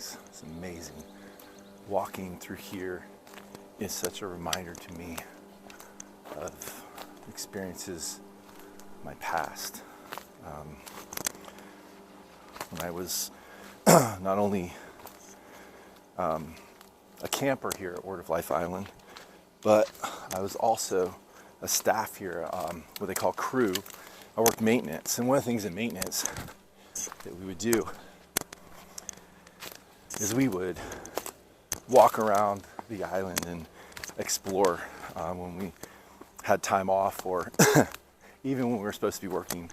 things. It's amazing. Walking through here is such a reminder to me of experiences of my past. When I was not only a camper here at Word of Life Island, but I was also a staff here, what they call crew. I worked maintenance, and one of the things in maintenance that we would do is we would walk around the island and explore when we had time off, or even when we were supposed to be working.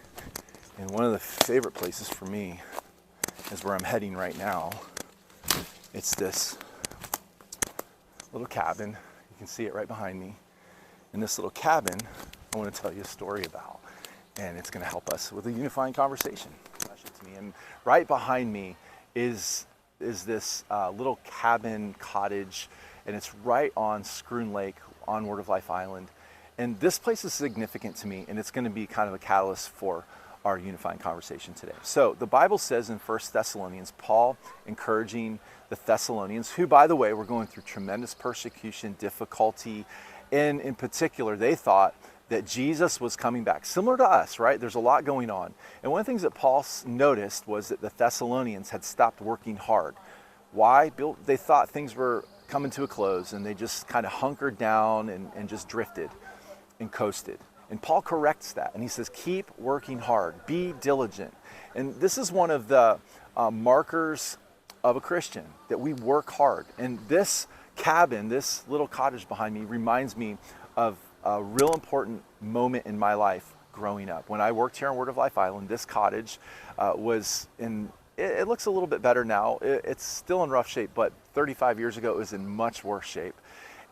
And one of the favorite places for me is where I'm heading right now. It's this little cabin. You can see it right behind me. And this little cabin, I want to tell you a story about. And it's going to help us with a unifying conversation. To me. And right behind me is this little cabin cottage, and it's right on Scroon Lake on Word of Life Island. And this place is significant to me, and it's going to be kind of a catalyst for our unifying conversation today. So the Bible says in 1 Thessalonians, Paul encouraging the Thessalonians, who, by the way, were going through tremendous persecution, difficulty, and in particular, they thought that Jesus was coming back. Similar to us, right? There's a lot going on. And one of the things that Paul noticed was that the Thessalonians had stopped working hard. Why? They thought things were coming to a close, and they just kind of hunkered down and just drifted and coasted. And Paul corrects that, and he says, keep working hard, be diligent. And this is one of the markers of a Christian, that we work hard. And this cabin, this little cottage behind me, reminds me of a real important moment in my life growing up. When I worked here on Word of Life Island, this cottage was in, it looks a little bit better now. It's still in rough shape, but 35 years ago, it was in much worse shape.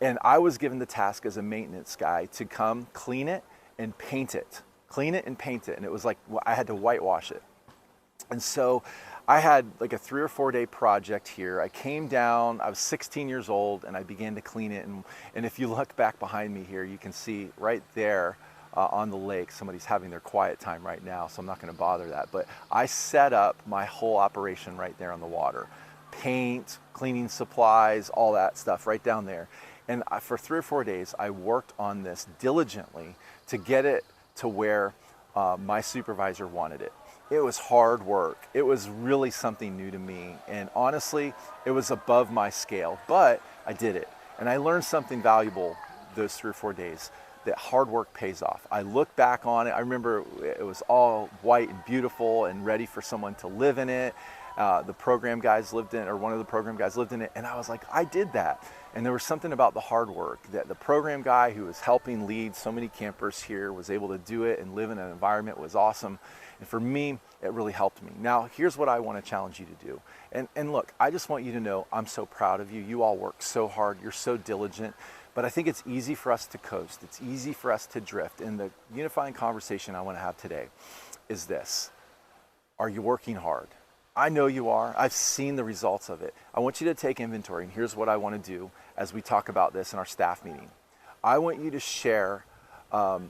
And I was given the task as a maintenance guy to come clean it and paint it. Clean it and paint it. And it was like, I had to whitewash it. And so I had like a 3 or 4 day project here. I came down, I was 16 years old, and I began to clean it. And if you look back behind me here, you can see right there on the lake, somebody's having their quiet time right now, so I'm not gonna bother that. But I set up my whole operation right there on the water. Paint, cleaning supplies, all that stuff right down there. And for 3 or 4 days, I worked on this diligently to get it to where my supervisor wanted it. It was hard work. It was really something new to me. And honestly, it was above my scale, but I did it. And I learned something valuable those 3 or 4 days, that hard work pays off. I look back on it. I remember it was all white and beautiful and ready for someone to live in it. The program guys lived in it, or one of the program guys lived in it. And I was like, I did that. And there was something about the hard work that the program guy who was helping lead so many campers here was able to do it and live in an environment was awesome. And for me, it really helped me. Now, here's what I want to challenge you to do. And look, I just want you to know I'm so proud of you. You all work so hard. You're so diligent. But I think it's easy for us to coast. It's easy for us to drift. And the unifying conversation I want to have today is this. Are you working hard? I know you are. I've seen the results of it. I want you to take inventory, and here's what I want to do as we talk about this in our staff meeting. I want you to share a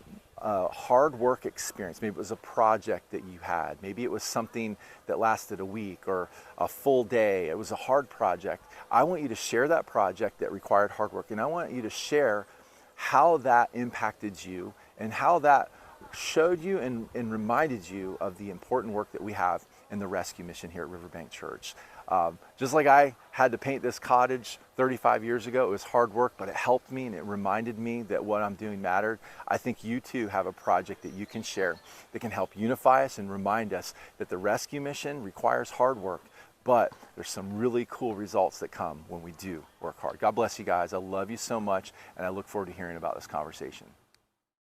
hard work experience. Maybe it was a project that you had. Maybe it was something that lasted a week or a full day. It was a hard project. I want you to share that project that required hard work, and I want you to share how that impacted you and how that showed you and reminded you of the important work that we have in the rescue mission here at Riverbank Church. Just like I had to paint this cottage 35 years ago, it was hard work, but it helped me and it reminded me that what I'm doing mattered. I think you too have a project that you can share that can help unify us and remind us that the rescue mission requires hard work, but there's some really cool results that come when we do work hard. God bless you guys. I love you so much, and I look forward to hearing about this conversation.